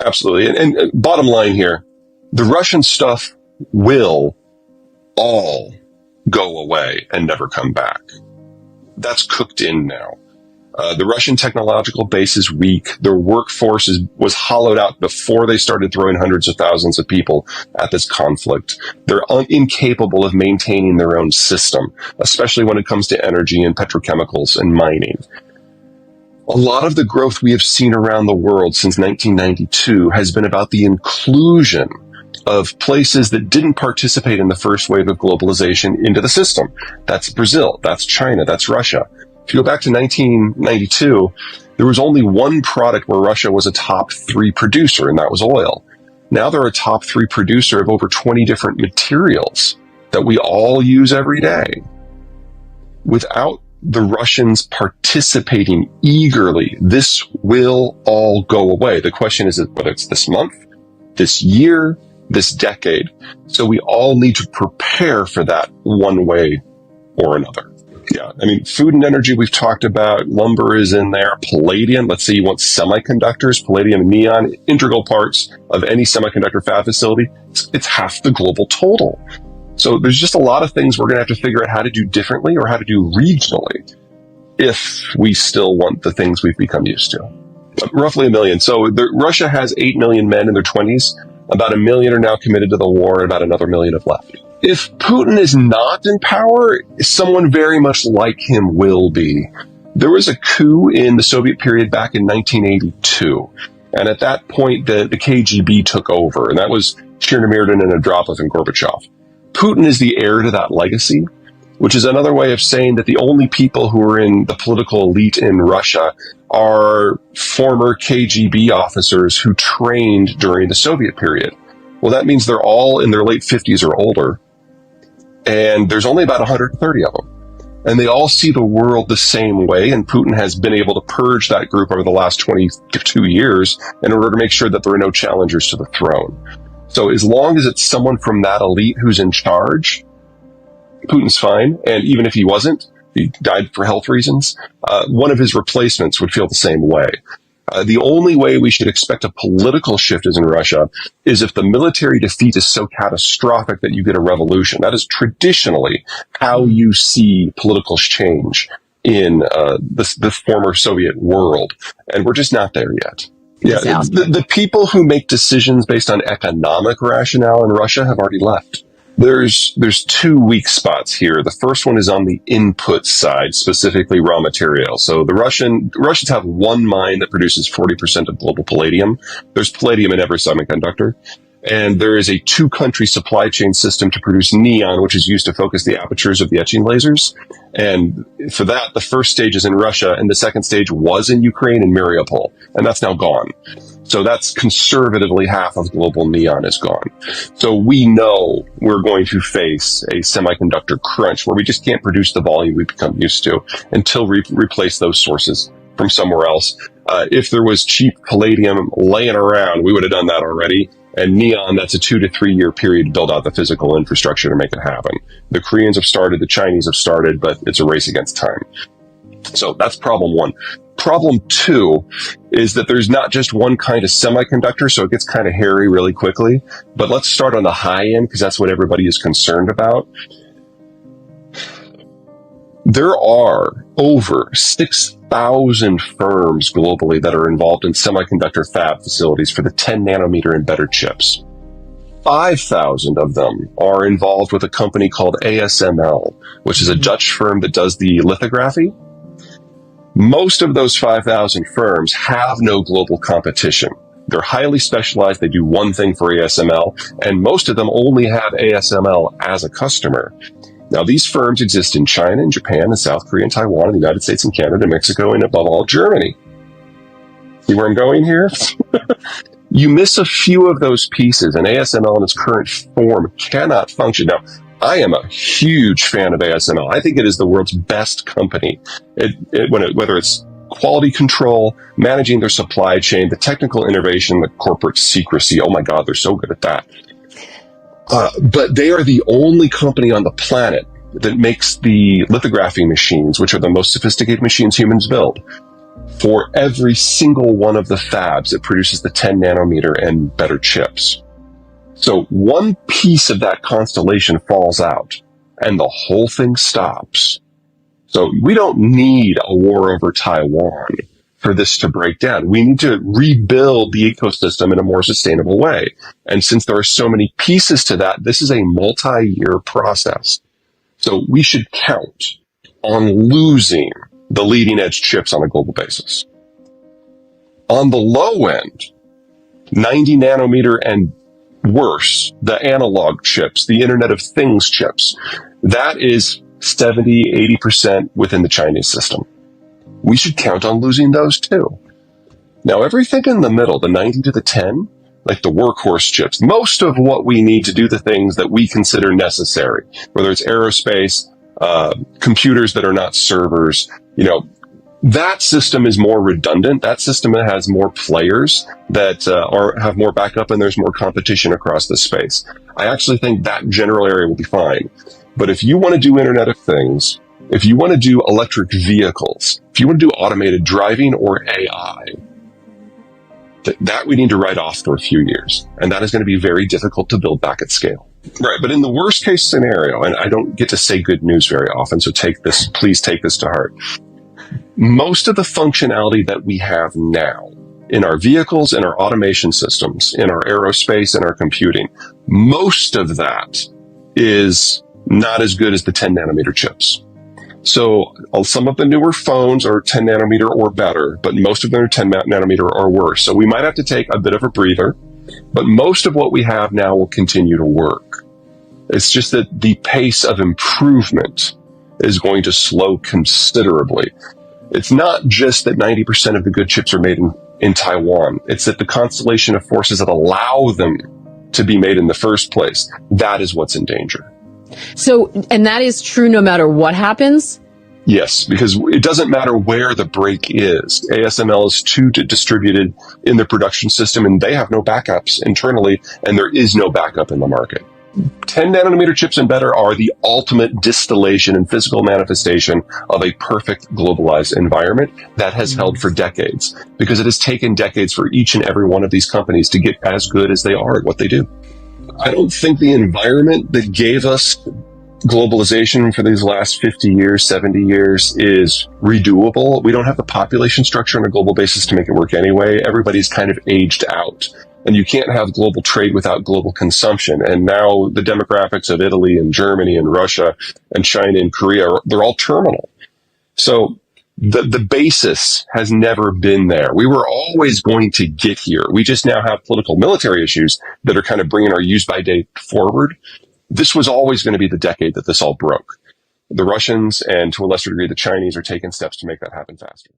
Absolutely. And bottom line here, the Russian stuff will all go away and never come back. That's cooked in now. The Russian technological base is weak. Their workforce was hollowed out before they started throwing hundreds of thousands of people at this conflict. They're incapable of maintaining their own system, especially when it comes to energy and petrochemicals and mining. A lot of the growth we have seen around the world since 1992 has been about the inclusion of places that didn't participate in the first wave of globalization into the system. That's Brazil, that's China, that's Russia. If you go back to 1992, there was only one product where Russia was a top 3 producer, and that was oil. Now they're a top 3 producer of over 20 different materials that we all use every day. Without the Russians participating eagerly, this will all go away. The question is whether it's this month, this year, this decade. So we all need to prepare for that one way or another. Yeah, I mean, food and energy we've talked about, lumber is in there, palladium, let's say you want semiconductors, palladium and neon, integral parts of any semiconductor fab facility, it's half the global total. So there's just a lot of things we're going to have to figure out how to do differently or how to do regionally if we still want the things we've become used to. But roughly 1 million. So Russia has 8 million men in their 20s. About 1 million are now committed to the war, and about another 1 million have left. If Putin is not in power, someone very much like him will be. There was a coup in the Soviet period back in 1982. And at that point, the KGB took over. And that was Chernomyrdin and Andropov and Gorbachev. Putin is the heir to that legacy, which is another way of saying that the only people who are in the political elite in Russia are former KGB officers who trained during the Soviet period. Well, that means they're all in their late 50s or older. And there's only about 130 of them. And they all see the world the same way. And Putin has been able to purge that group over the last 22 years in order to make sure that there are no challengers to the throne. So as long as it's someone from that elite who's in charge, Putin's fine. And even if he wasn't, he died for health reasons, one of his replacements would feel the same way. The only way we should expect a political shift is in Russia is if the military defeat is so catastrophic that you get a revolution. That is traditionally how you see political change in the former Soviet world. And we're just not there yet. Yeah, the people who make decisions based on economic rationale in Russia have already left. There's 2 weak spots here. The first one is on the input side, specifically raw materials. So the Russians have one mine that produces 40% of global palladium. There's palladium in every semiconductor. And there is a 2-country supply chain system to produce neon, which is used to focus the apertures of the etching lasers. And for that, the first stage is in Russia, and the second stage was in Ukraine and Mariupol. And that's now gone. So that's conservatively half of global neon is gone. So we know we're going to face a semiconductor crunch where we just can't produce the volume we've become used to until we replace those sources from somewhere else. If there was cheap palladium laying around, we would have done that already. And neon, that's a 2 to 3 year period to build out the physical infrastructure to make it happen. The Koreans have started, the Chinese have started, but it's a race against time. So that's problem 1. Problem 2 is that there's not just one kind of semiconductor, so it gets kind of hairy really quickly. But let's start on the high end, because that's what everybody is concerned about. There are over 6,000 firms globally that are involved in semiconductor fab facilities for the 10 nanometer and better chips. 5,000 of them are involved with a company called ASML, which is a Dutch firm that does the lithography. Most of those 5,000 firms have no global competition. They're highly specialized. They do one thing for ASML, and most of them only have ASML as a customer. Now, these firms exist in China and Japan and South Korea and Taiwan and the United States and Canada, Mexico, and above all, Germany. See where I'm going here? You miss a few of those pieces, and ASML in its current form cannot function. Now, I am a huge fan of ASML. I think it is the world's best company. Whether it's quality control, managing their supply chain, the technical innovation, the corporate secrecy. Oh my God, they're so good at that. But they are the only company on the planet that makes the lithography machines, which are the most sophisticated machines humans build, for every single one of the fabs that produces the 10 nanometer and better chips. So one piece of that constellation falls out and the whole thing stops. So we don't need a war over Taiwan for this to break down. We need to rebuild the ecosystem in a more sustainable way. And since there are so many pieces to that, this is a multi-year process. So we should count on losing the leading edge chips on a global basis. On the low end, 90 nanometer and worse, the analog chips, the Internet of Things chips, that is 70, 80% within the Chinese system. We should count on losing those too. Now, everything in the middle, the 90 to the 10, like the workhorse chips, most of what we need to do the things that we consider necessary, whether it's aerospace, computers that are not servers, that system is more redundant. That system has more players that have more backup, and there's more competition across the space. I actually think that general area will be fine. But if you want to do Internet of Things, if you want to do electric vehicles, if you want to do automated driving or AI, that we need to write off for a few years. And that is going to be very difficult to build back at scale. Right. But in the worst case scenario, and I don't get to say good news very often, so please take this to heart. Most of the functionality that we have now in our vehicles, in our automation systems, in our aerospace, and our computing, most of that is not as good as the 10 nanometer chips. So some of the newer phones are 10 nanometer or better, but most of them are 10 nanometer or worse. So we might have to take a bit of a breather, but most of what we have now will continue to work. It's just that the pace of improvement is going to slow considerably. It's not just that 90% of the good chips are made in Taiwan. It's that the constellation of forces that allow them to be made in the first place, that is what's in danger. So, and that is true no matter what happens? Yes, because it doesn't matter where the break is. ASML is too distributed in the production system, and they have no backups internally, and there is no backup in the market. 10 nanometer chips and better are the ultimate distillation and physical manifestation of a perfect globalized environment that has held for decades, because it has taken decades for each and every one of these companies to get as good as they are at what they do. I don't think the environment that gave us globalization for these last 50 years, 70 years is redoable. We don't have the population structure on a global basis to make it work anyway. Everybody's kind of aged out. And you can't have global trade without global consumption. And now the demographics of Italy and Germany and Russia and China and Korea, they're all terminal. So the basis has never been there. We were always going to get here. We just now have political military issues that are kind of bringing our use by date forward. This was always going to be the decade that this all broke. The Russians and to a lesser degree the Chinese are taking steps to make that happen faster.